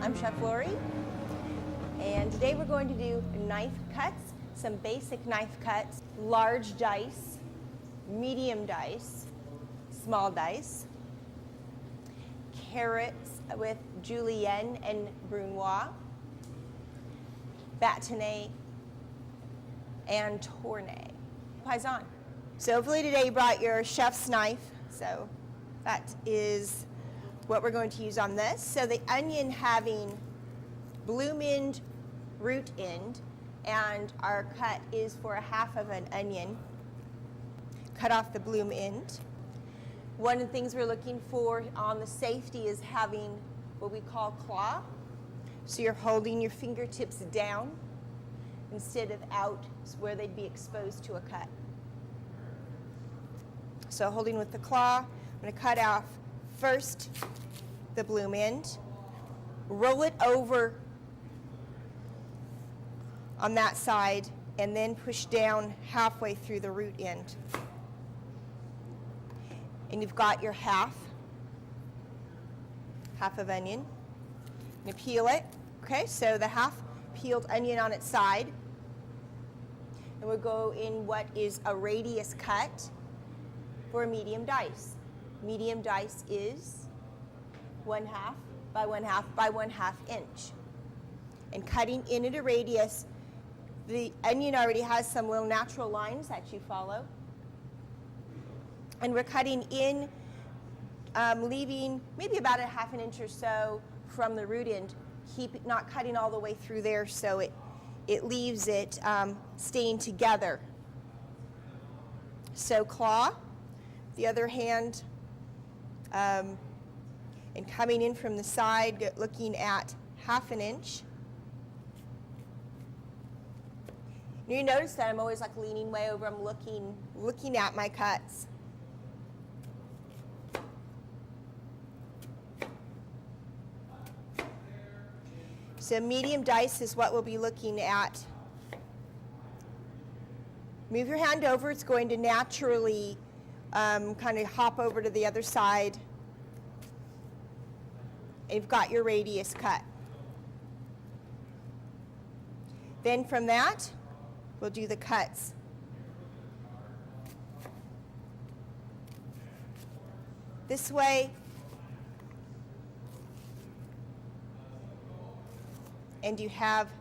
I'm Chef Lori, and today we're going to do knife cuts, some basic knife cuts, large dice, medium dice, small dice, carrots with julienne and brunoise, bâtonnet, and tournée. Paisan. So hopefully today you brought your chef's knife, so that is what we're going to use on this. So the onion having bloom end, root end, and our cut is for 1/2 of an onion. Cut off the bloom end. One of the things we're looking for on the safety is having what we call claw. So you're holding your fingertips down instead of out where they'd be exposed to a cut. So holding with the claw, I'm going to cut off first the bloom end, roll it over on that side, and then push down halfway through the root end. And you've got your half of onion. You peel it. Okay, so the half peeled onion on its side. And we'll go in what is a radius cut for a medium dice. Medium dice is 1/2 by 1/2 by 1/2 inch. And cutting in at a radius, the onion already has some little natural lines that you follow. And we're cutting in, leaving maybe about 1/2 inch or so from the root end. Keep not cutting all the way through there, so it leaves it staying together. So claw, the other hand, and coming in from the side, looking at 1/2 inch. You notice that I'm always like leaning way over. I'm looking at my cuts. So medium dice is what we'll be looking at. Move your hand over. It's going to naturally kind of hop over to the other side. And you've got your radius cut. Then from that, we'll do the cuts. This way. And you have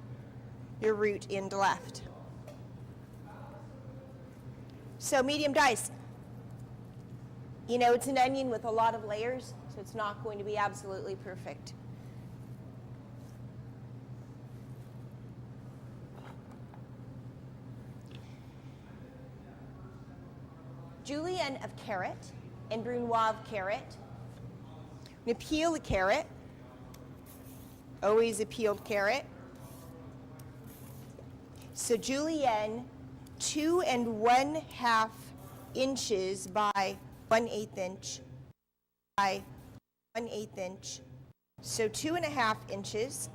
your root end left. So medium dice. You know, it's an onion with a lot of layers, so it's not going to be absolutely perfect. Julienne of carrot and brunoise of carrot. I'm going to peel the carrot. Always a peeled carrot. So julienne, 2 1/2 inches by 1/8 inch by 1/8 inch. So 2 1/2 inches.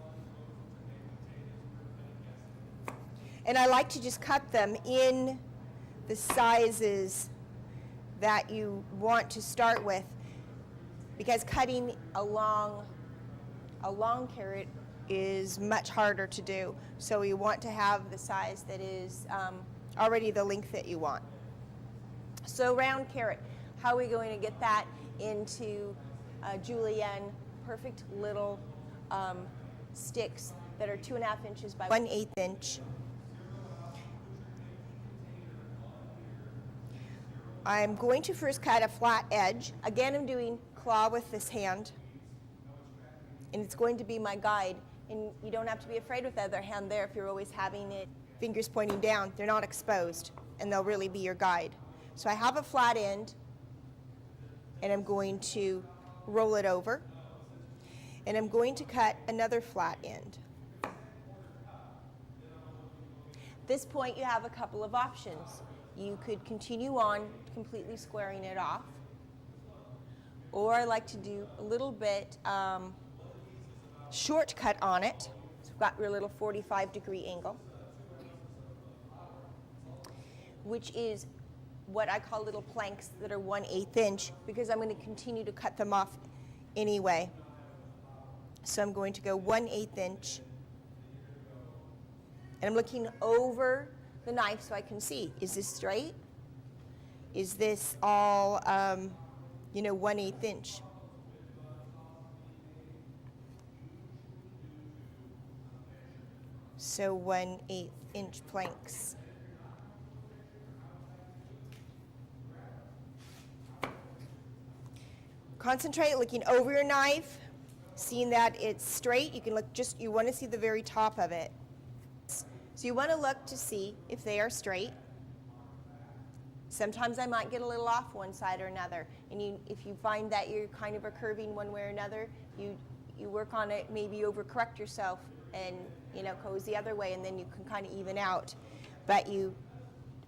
And I like to just cut them in the sizes that you want to start with, because cutting a long carrot is much harder to do. So you want to have the size that is already the length that you want. So round carrot, how are we going to get that into julienne? Perfect little sticks that are 2 1/2 inches by 1/8 inch. I'm going to first cut a flat edge. Again, I'm doing claw with this hand. And it's going to be my guide. And you don't have to be afraid with the other hand there if you're always having it fingers pointing down. They're not exposed, and they'll really be your guide. So I have a flat end, and I'm going to roll it over. And I'm going to cut another flat end. At this point, you have a couple of options. You could continue on completely squaring it off, or I like to do a little bit shortcut on it. So we've got your little 45-degree angle, which is what I call little planks that are 1/8 inch, because I'm going to continue to cut them off anyway. So I'm going to go 1/8 inch. And I'm looking over the knife so I can see, is this straight? Is this all, 1/8 inch? So 1/8 inch planks. Concentrate looking over your knife, seeing that it's straight. You can look you want to see the very top of it. So you want to look to see if they are straight. Sometimes I might get a little off one side or another. And if you find that you're kind of curving one way or another, you work on it, maybe overcorrect yourself and goes the other way, and then you can kind of even out. But you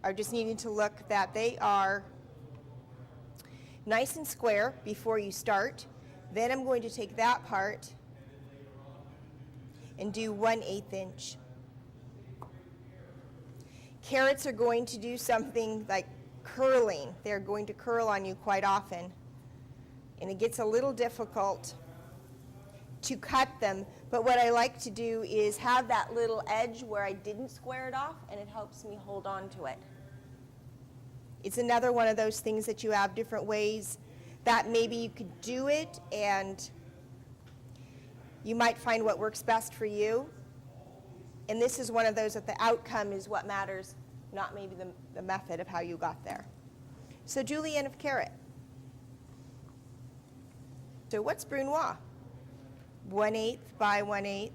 are just needing to look that they are nice and square before you start. Then I'm going to take that part and do 1/8 inch. Carrots are going to do something like curling. They're going to curl on you quite often. And it gets a little difficult to cut them. But what I like to do is have that little edge where I didn't square it off, and it helps me hold on to it. It's another one of those things that you have different ways that maybe you could do it, and you might find what works best for you. And this is one of those that the outcome is what matters, not maybe the method of how you got there. So julienne of carrot. So what's brunoise? 1/8 by 1/8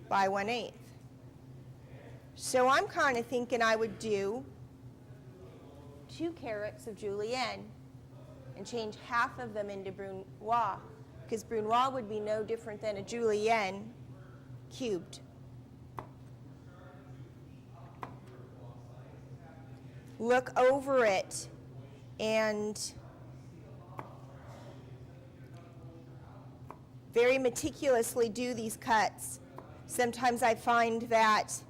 by 1/8. So I'm kind of thinking I would do 2 carats of julienne and change half of them into brunoise, because brunoise would be no different than a julienne cubed. Look over it and very meticulously do these cuts. Sometimes I find that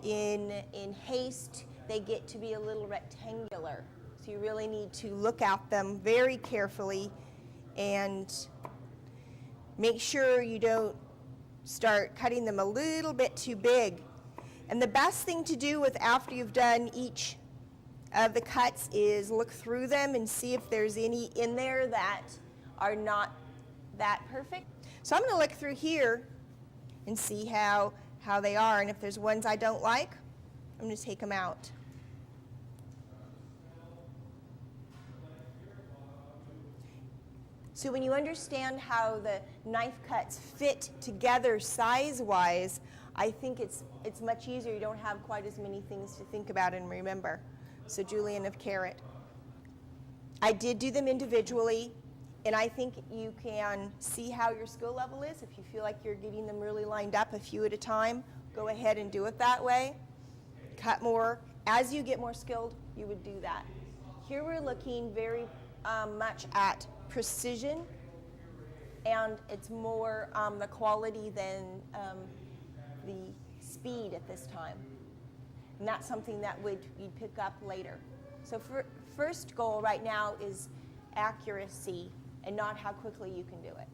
in haste they get to be a little rectangular. So you really need to look at them very carefully and make sure you don't start cutting them a little bit too big. And the best thing to do after you've done each of the cuts is look through them and see if there's any in there that are not that perfect. So I'm going to look through here and see how they are, and if there's ones I don't like, I'm going to take them out. So when you understand how the knife cuts fit together size-wise, I think it's much easier. You don't have quite as many things to think about and remember. So julienne of carrot. I did do them individually, and I think you can see how your skill level is. If you feel like you're getting them really lined up a few at a time, go ahead and do it that way. Cut more. As you get more skilled, you would do that. Here we're looking very much at precision, and it's more the quality than the speed at this time. And that's something that you'd pick up later. So first goal right now is accuracy and not how quickly you can do it.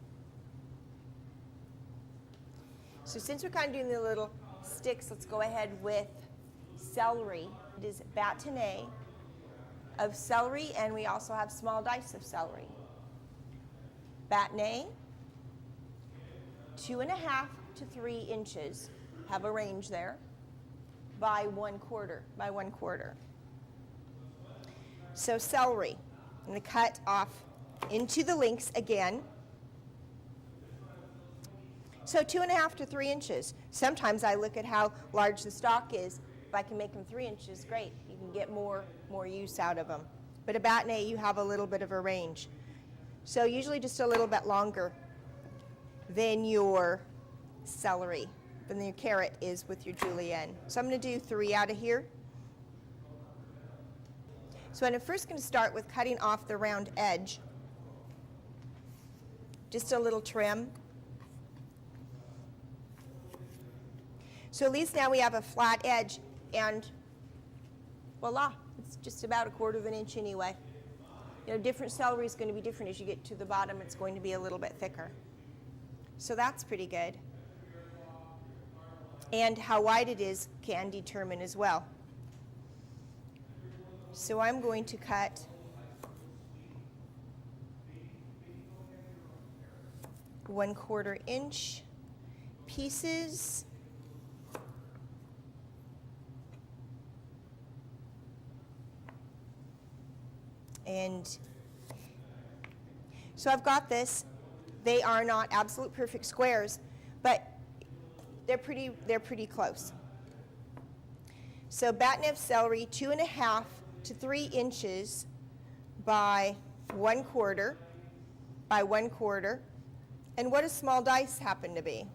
So since we're kind of doing the little sticks, let's go ahead with celery. It is bâtonnet of celery, and we also have small dice of celery. Bâtonnet, 2.5 to 3 inches, have a range there, by 1/4. So celery, I'm going to cut off into the lengths again. So 2.5 to 3 inches. Sometimes I look at how large the stalk is. If I can make them 3 inches, great. You can get more use out of them. But a bâtonnet, you have a little bit of a range. So usually just a little bit longer than your celery, than your carrot is with your julienne. So I'm going to do 3 out of here. So I'm first going to start with cutting off the round edge. Just a little trim. So at least now we have a flat edge, and voila, it's just about 1/4 inch anyway. Different celery is going to be different. As you get to the bottom, it's going to be a little bit thicker. So that's pretty good. And how wide it is can determine as well. So I'm going to cut 1/4 inch pieces. And so I've got this. They are not absolute perfect squares, but they're pretty close. So batnef celery, 2.5 to 3 inches by 1/4 by 1/4. And what does small dice happen to be?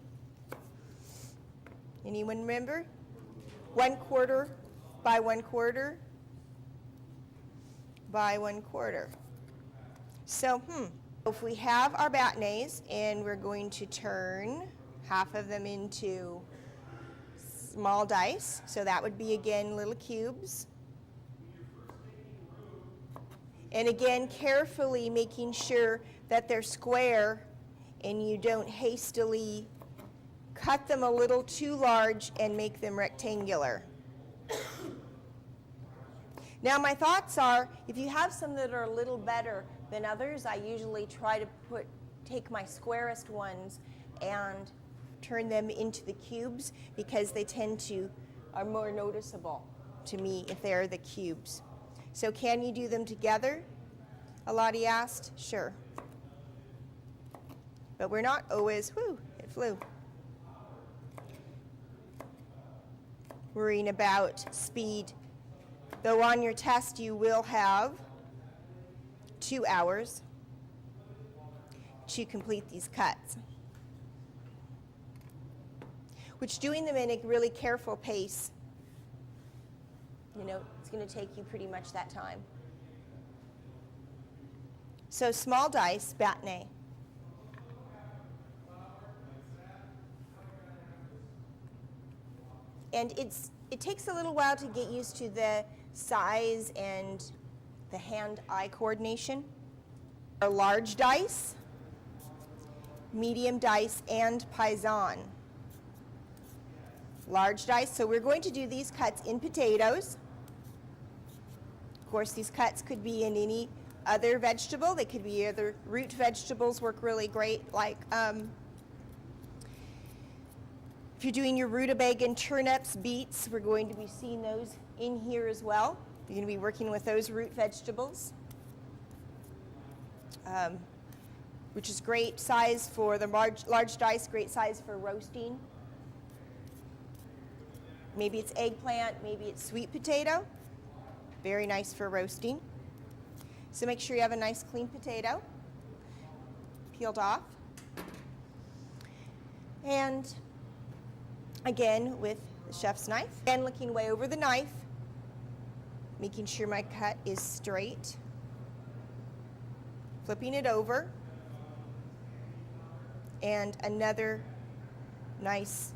Anyone remember? 1/4 by 1/4 by 1/4. So, if we have our bâtonnets and we're going to turn half of them into small dice, so that would be again little cubes. And again, carefully making sure that they're square and you don't hastily cut them a little too large and make them rectangular. Now my thoughts are, if you have some that are a little better than others, I usually try to take my squarest ones and turn them into the cubes because they are more noticeable to me if they're the cubes. So can you do them together? Alati asked. Sure. But we're not always, it flew. Worrying about speed. Though on your test you will have 2 hours to complete these cuts. Which doing them in a really careful pace, it's going to take you pretty much that time. So small dice, bâtonnet. And it takes a little while to get used to the size and the hand-eye coordination. Our large dice, medium dice, and paisan. Large dice, so we're going to do these cuts in potatoes. Of course, these cuts could be in any other vegetable. They could be other root vegetables, work really great, like if you're doing your rutabaga, turnips, beets, we're going to be seeing those in here as well. You're going to be working with those root vegetables, which is great size for the large dice, great size for roasting. Maybe it's eggplant, maybe it's sweet potato. Very nice for roasting. So make sure you have a nice clean potato, peeled off. And again, with the chef's knife. And looking way over the knife, making sure my cut is straight. Flipping it over. And another nice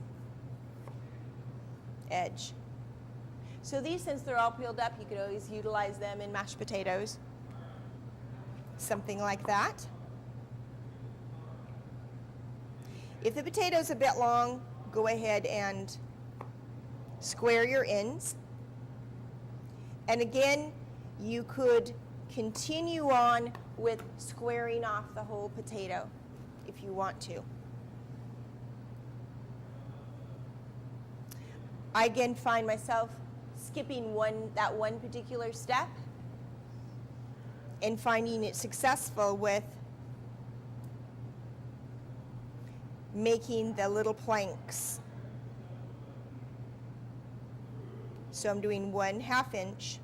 edge. So these, since they're all peeled up, you could always utilize them in mashed potatoes. Something like that. If the potato's a bit long, go ahead and square your ends. And again, you could continue on with squaring off the whole potato if you want to. I again find myself skipping that one particular step and finding it successful with making the little planks. So I'm doing 1/2 inch.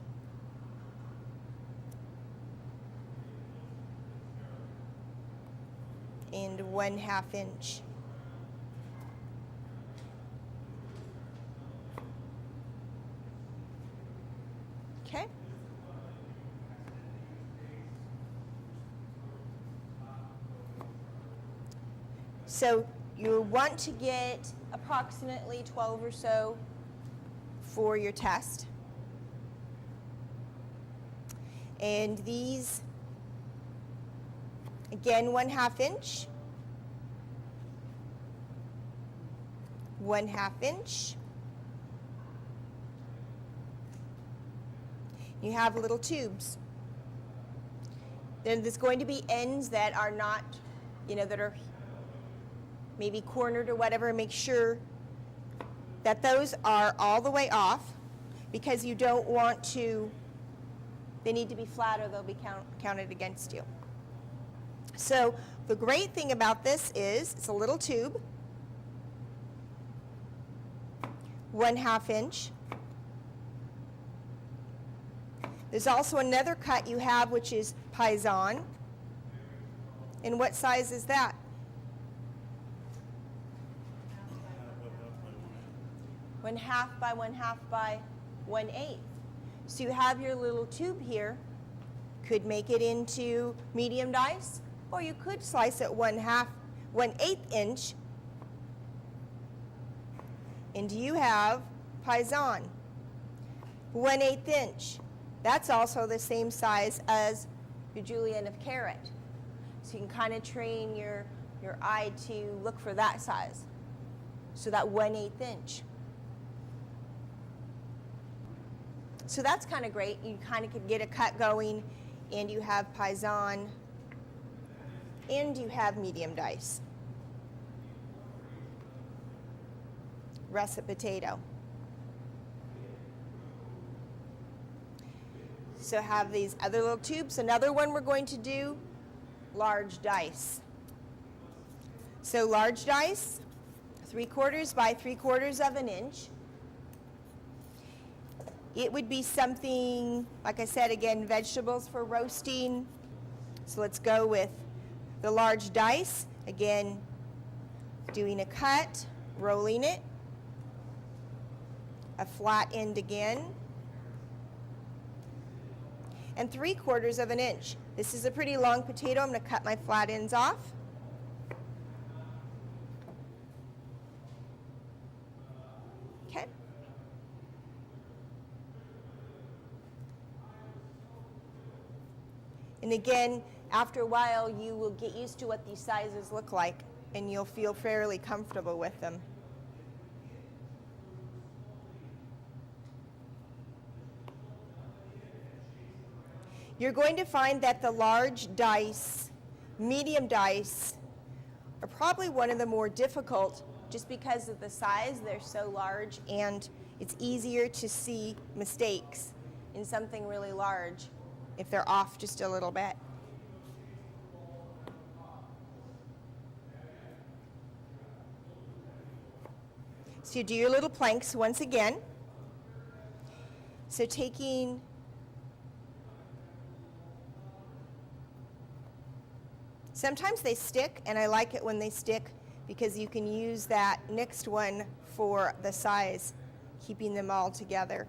And 1/2 inch. Okay. So you want to get approximately 12 or so for your test. And these, again, 1/2 inch. 1/2 inch. You have little tubes. Then there's going to be ends that are not, that are maybe cornered or whatever. Make sure that those are all the way off, because you don't want to, they need to be flat or they'll be counted against you. So the great thing about this is it's a little tube, 1/2 inch. There's also another cut you have, which is Paisan. And what size is that? 1/2 by 1/2 by 1/8. So you have your little tube here. Could make it into medium dice, or you could slice it 1/8 inch. And you have Paisan, 1/8 inch. That's also the same size as your julienne of carrot. So you can kind of train your eye to look for that size. So that 1/8 inch. So that's kind of great. You kind of could get a cut going, and you have Paisan, and you have medium dice. Russet potato. So have these other little tubes. Another one we're going to do, large dice. So large dice, 3/4 by 3/4 of an inch. It would be something, like I said, again, vegetables for roasting. So let's go with the large dice. Again, doing a cut, rolling it, a flat end again, and 3/4 of an inch. This is a pretty long potato. I'm going to cut my flat ends off. Okay. And again, after a while, you will get used to what these sizes look like, and you'll feel fairly comfortable with them. You're going to find that the large dice, medium dice, are probably one of the more difficult, just because of the size. They're so large, and it's easier to see mistakes in something really large if they're off just a little bit. So you do your little planks once again. So taking sometimes they stick, and I like it when they stick because you can use that next one for the size, keeping them all together.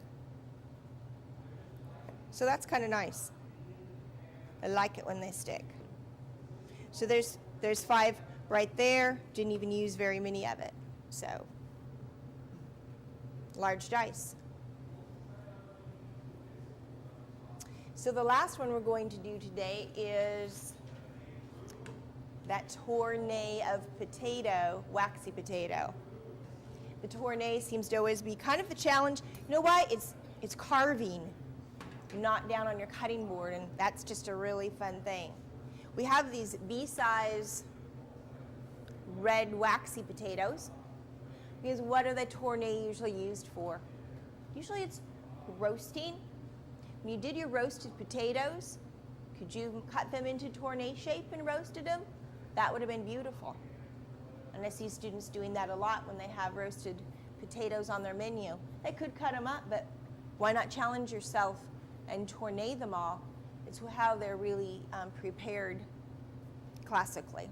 So that's kind of nice. I like it when they stick. So there's 5 right there. Didn't even use very many of it. So large dice. So the last one we're going to do today is that tournée of potato, waxy potato. The tournée seems to always be kind of the challenge. You know why? It's carving, not down on your cutting board, and that's just a really fun thing. We have these B-size red waxy potatoes, because what are the tournée usually used for? Usually it's roasting. When you did your roasted potatoes, could you cut them into tournée shape and roasted them? That would have been beautiful. And I see students doing that a lot when they have roasted potatoes on their menu. They could cut them up, but why not challenge yourself and tournée them all? It's how they're really prepared classically.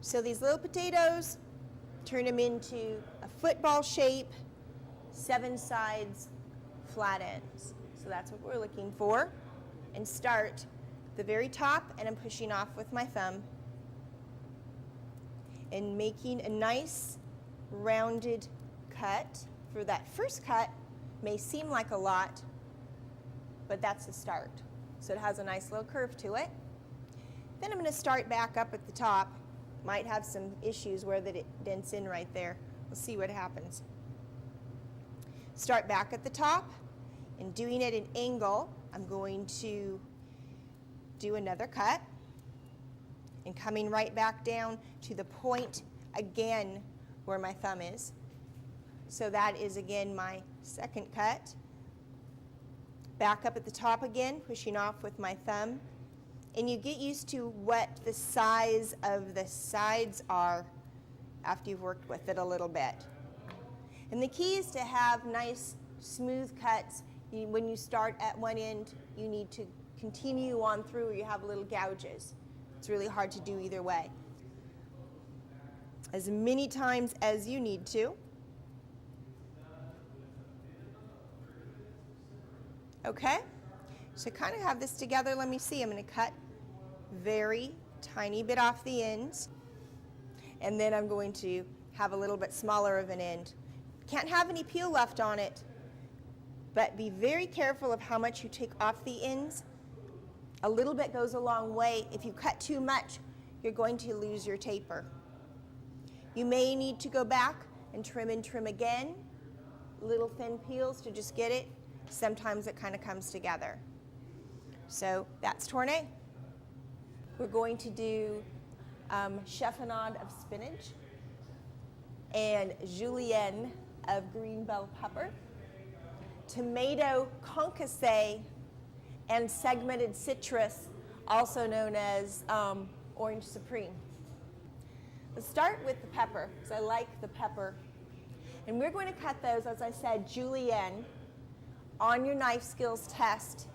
So these little potatoes, turn them into a football shape, 7 sides, flat ends. So that's what we're looking for. And start the very top, and I'm pushing off with my thumb and making a nice rounded cut. For that first cut, may seem like a lot, but that's the start. So it has a nice little curve to it. Then I'm going to start back up at the top might have some issues where that it dents in right there. We'll see what happens. Start back at the top, and doing it at an angle, I'm going to do another cut, and coming right back down to the point again where my thumb is. So that is again my second cut. Back up at the top again, pushing off with my thumb. And you get used to what the size of the sides are after you've worked with it a little bit. And the key is to have nice, smooth cuts. When you start at one end, you need to continue on through, or you have little gouges. It's really hard to do either way. As many times as you need to. Okay, so kind of have this together. Let me see. I'm going to cut very tiny bit off the ends, and then I'm going to have a little bit smaller of an end. Can't have any peel left on it, but be very careful of how much you take off the ends. A little bit goes a long way. If you cut too much, you're going to lose your taper. You may need to go back and trim again. Little thin peels to just get it. Sometimes it kind of comes together. So that's tournée. We're going to do chiffonade of spinach and julienne of green bell pepper, tomato concassé, and segmented citrus, also known as orange supreme. Let's start with the pepper, because I like the pepper. And we're going to cut those, as I said, julienne. On your knife skills test,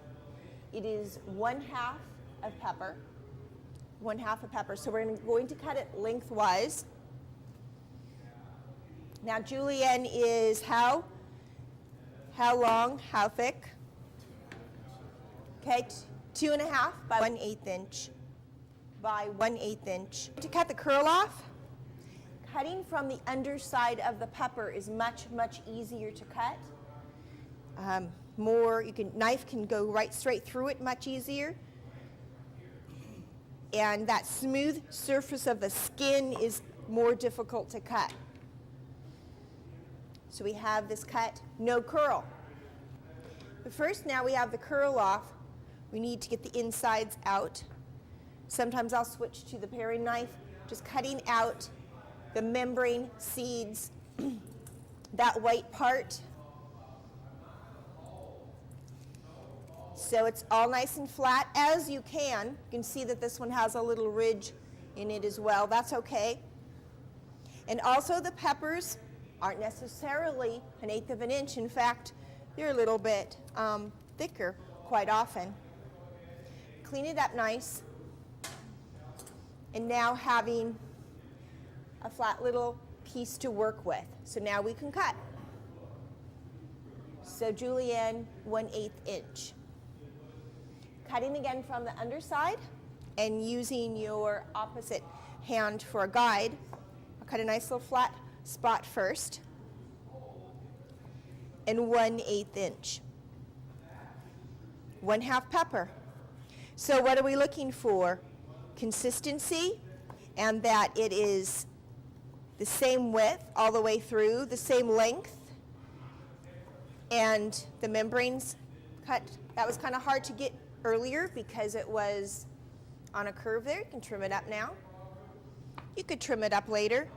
it is 1/2 of pepper. 1/2 of pepper. So we're going to cut it lengthwise. Now julienne is how long, how thick? Okay, 2.5 by 1/8 inch by 1/8 inch. To cut the curl off, cutting from the underside of the pepper is much easier to cut. Knife can go right straight through it much easier. And that smooth surface of the skin is more difficult to cut. So we have this cut, no curl. But first, now we have the curl off, we need to get the insides out. Sometimes I'll switch to the paring knife, just cutting out the membrane seeds, that white part. So it's all nice and flat as you can. You can see that this one has a little ridge in it as well. That's okay. And also the peppers aren't necessarily 1/8 of an inch. In fact, they're a little bit thicker quite often. Clean it up nice. And now having a flat little piece to work with. So now we can cut. So julienne, 1/8 inch. Cutting again from the underside and using your opposite hand for a guide. I'll cut a nice little flat spot first. And 1/8 inch. 1/2 pepper. So what are we looking for? Consistency, and that it is the same width all the way through, the same length, and the membranes cut. That was kind of hard to get earlier because it was on a curve there. You can trim it up now. You could trim it up later.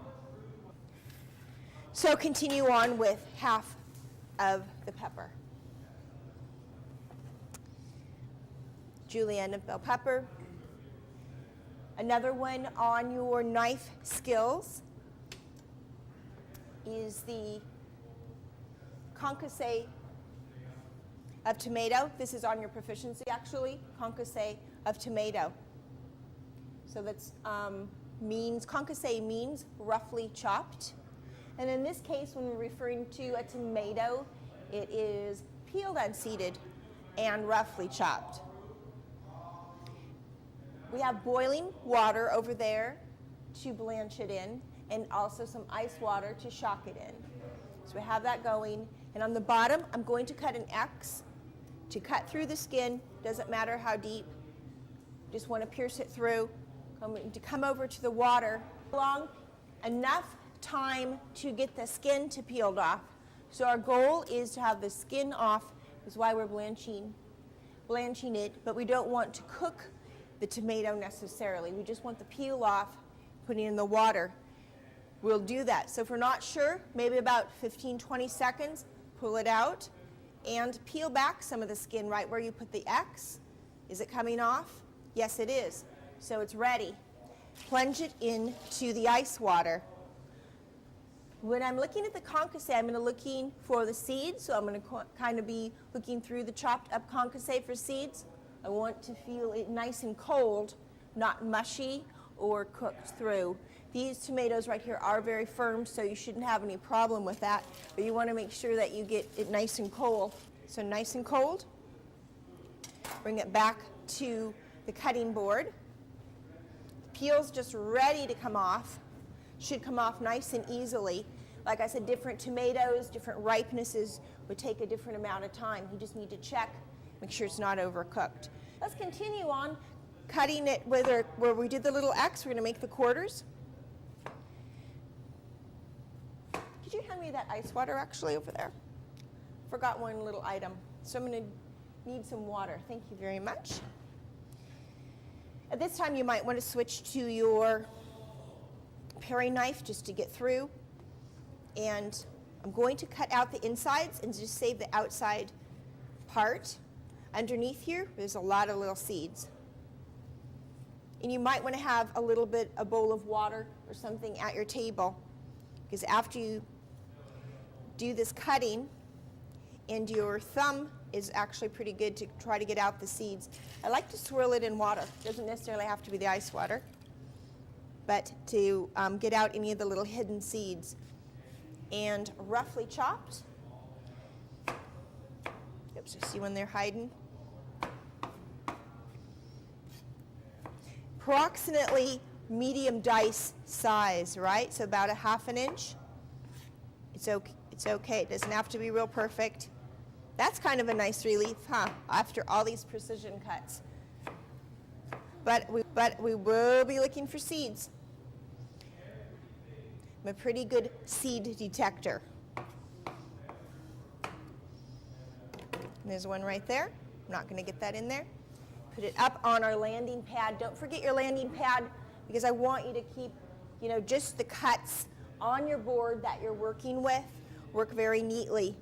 So continue on with 1/2 of the pepper. Julienne of bell pepper. Another one on your knife skills is the concassé of tomato. This is on your proficiency actually, concassé of tomato. So that's concassé means roughly chopped. And in this case, when we're referring to a tomato, it is peeled unseeded and roughly chopped. We have boiling water over there to blanch it in, and also some ice water to shock it in. So we have that going. And on the bottom, I'm going to cut an X to cut through the skin. Doesn't matter how deep. Just want to pierce it through. To come over to the water long, enough time to get the skin to peeled off. So our goal is to have the skin off, is why we're blanching it, but we don't want to cook the tomato necessarily. We just want the peel off, putting it in the water. We'll do that. So if we're not sure, maybe about 15-20 seconds, pull it out and peel back some of the skin right where you put the X. Is it coming off? Yes, it is. So it's ready. Plunge it into the ice water. When I'm looking at the concassé, I'm going to looking for the seeds. So I'm going to kind of be looking through the chopped up concassé for seeds. I want to feel it nice and cold, not mushy or cooked through. These tomatoes right here are very firm, so you shouldn't have any problem with that. But you want to make sure that you get it nice and cold. So nice and cold. Bring it back to the cutting board. Peel's just ready to come off. Should come off nice and easily. Like I said, different tomatoes, different ripenesses would take a different amount of time. You just need to check, make sure it's not overcooked. Let's continue on cutting it where we did the little X. We're going to make the quarters. Could you hand me that ice water actually over there? Forgot one little item. So I'm going to need some water. Thank you very much. At this time, you might want to switch to your paring knife just to get through. And I'm going to cut out the insides and just save the outside part. Underneath here, there's a lot of little seeds. And you might want to have a bowl of water or something at your table, because after you do this cutting, and your thumb is actually pretty good to try to get out the seeds. I like to swirl it in water. It doesn't necessarily have to be the ice water, but to get out any of the little hidden seeds. And roughly chopped. Oops, you see when they're hiding? Approximately medium dice size, right? So about a half an inch. It's okay. It doesn't have to be real perfect. That's kind of a nice relief, huh? After all these precision cuts. But we will be looking for seeds. I'm a pretty good seed detector. There's one right there. I'm not going to get that in there. Put it up on our landing pad. Don't forget your landing pad, because I want you to keep, just the cuts on your board that you're working with. Work very neatly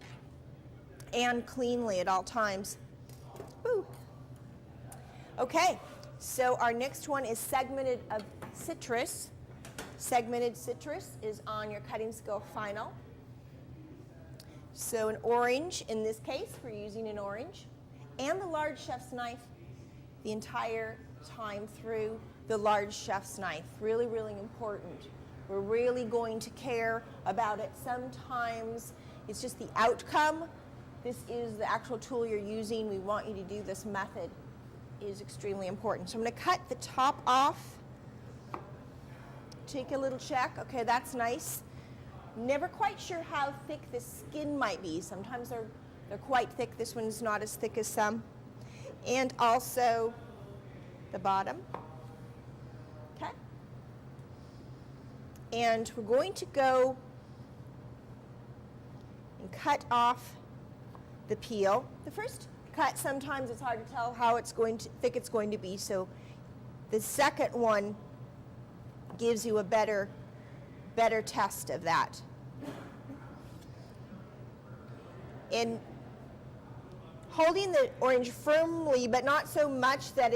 and cleanly at all times. Woo. Okay, so our next one is segmented of citrus. Segmented citrus is on your cutting skill final. So an orange, in this case, we're using an orange, and the large chef's knife the entire time through. The large chef's knife, really, really important. We're really going to care about it. Sometimes it's just the outcome. This is the actual tool you're using. We want you to do this method. It is extremely important. So I'm going to cut the top off. Take a little check. Okay, that's nice. Never quite sure how thick the skin might be. Sometimes they're quite thick. This one's not as thick as some. And also the bottom. Okay. And we're going to go and cut off the peel. The first cut, sometimes it's hard to tell how thick it's going to be. So the second one gives you a better test of that. And holding the orange firmly, but not so much that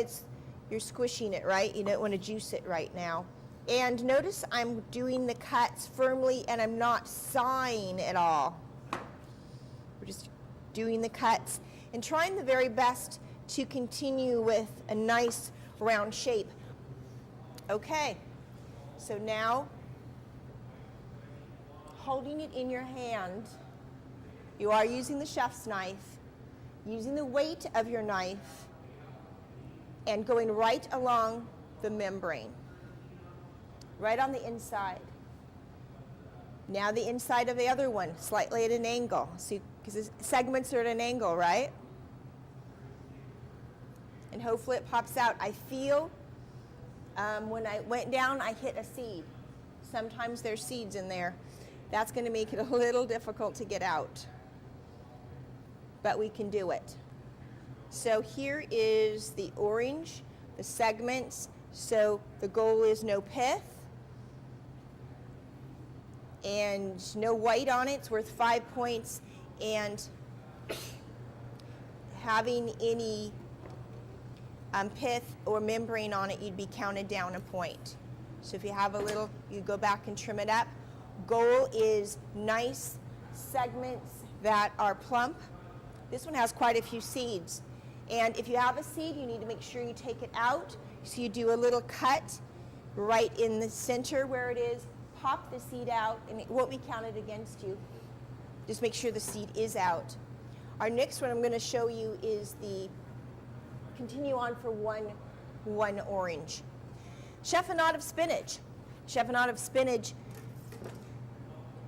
you're squishing it, right? You don't want to juice it right now. And notice I'm doing the cuts firmly, and I'm not sawing at all. We're just doing the cuts and trying the very best to continue with a nice round shape. Okay, so now holding it in your hand, you are using the chef's knife, using the weight of your knife, and going right along the membrane, right on the inside. Now the inside of the other one, slightly at an angle. See, because the segments are at an angle, right? And hopefully it pops out. I feel when I went down, I hit a seed. sometimes there's seeds in there. That's going to make it a little difficult to get out, but we can do it. So here is the orange, the segments. So the goal is no pith and no white on it. It's worth 5 points, and having any pith or membrane on it, you'd be counted down a point. So if you have a little, you go back and trim it up. Goal is nice segments that are plump. This one has quite a few seeds. And if you have a seed, you need to make sure you take it out. So you do a little cut right in the center where it is, pop the seed out, and it won't be counted against you. Just make sure the seed is out. Our next one I'm going to show you is the, continue on for one orange. Chiffonade of spinach. Chiffonade of spinach,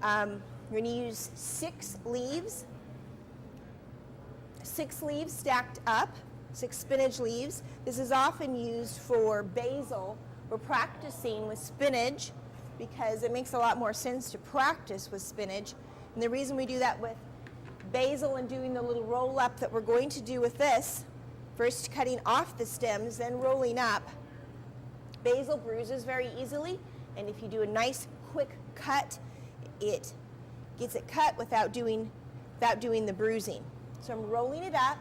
we're going to use 6 leaves. 6 leaves stacked up, 6 spinach leaves. This is often used for basil. We're practicing with spinach because it makes a lot more sense to practice with spinach. And the reason we do that with basil and doing the little roll up that we're going to do with this, first cutting off the stems, then rolling up. Basil bruises very easily, and if you do a nice quick cut, it gets it cut without doing the bruising. So I'm rolling it up.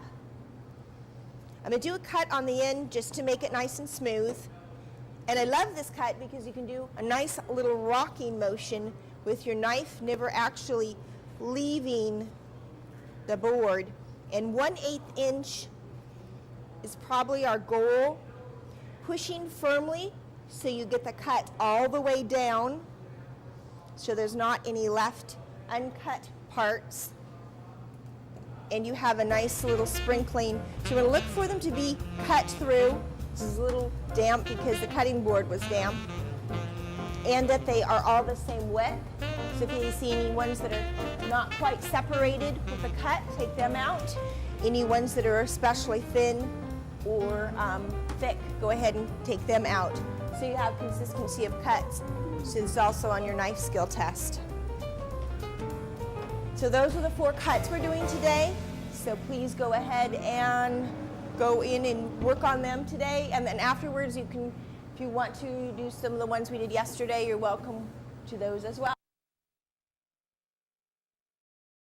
I'm going to do a cut on the end just to make it nice and smooth. And I love this cut because you can do a nice little rocking motion with your knife, never actually leaving the board. And 1/8 inch is probably our goal. Pushing firmly so you get the cut all the way down so there's not any left uncut parts. And you have a nice little sprinkling. So you're going to look for them to be cut through. This is a little damp because the cutting board was damp. And that they are all the same width. So if you see any ones that are not quite separated with the cut, take them out. Any ones that are especially thin or thick, go ahead and take them out. So you have consistency of cuts. So it's also on your knife skill test. So those are the 4 cuts we're doing today. So please go ahead and go in and work on them today. And then afterwards you can, if you want to do some of the ones we did yesterday, you're welcome to those as well.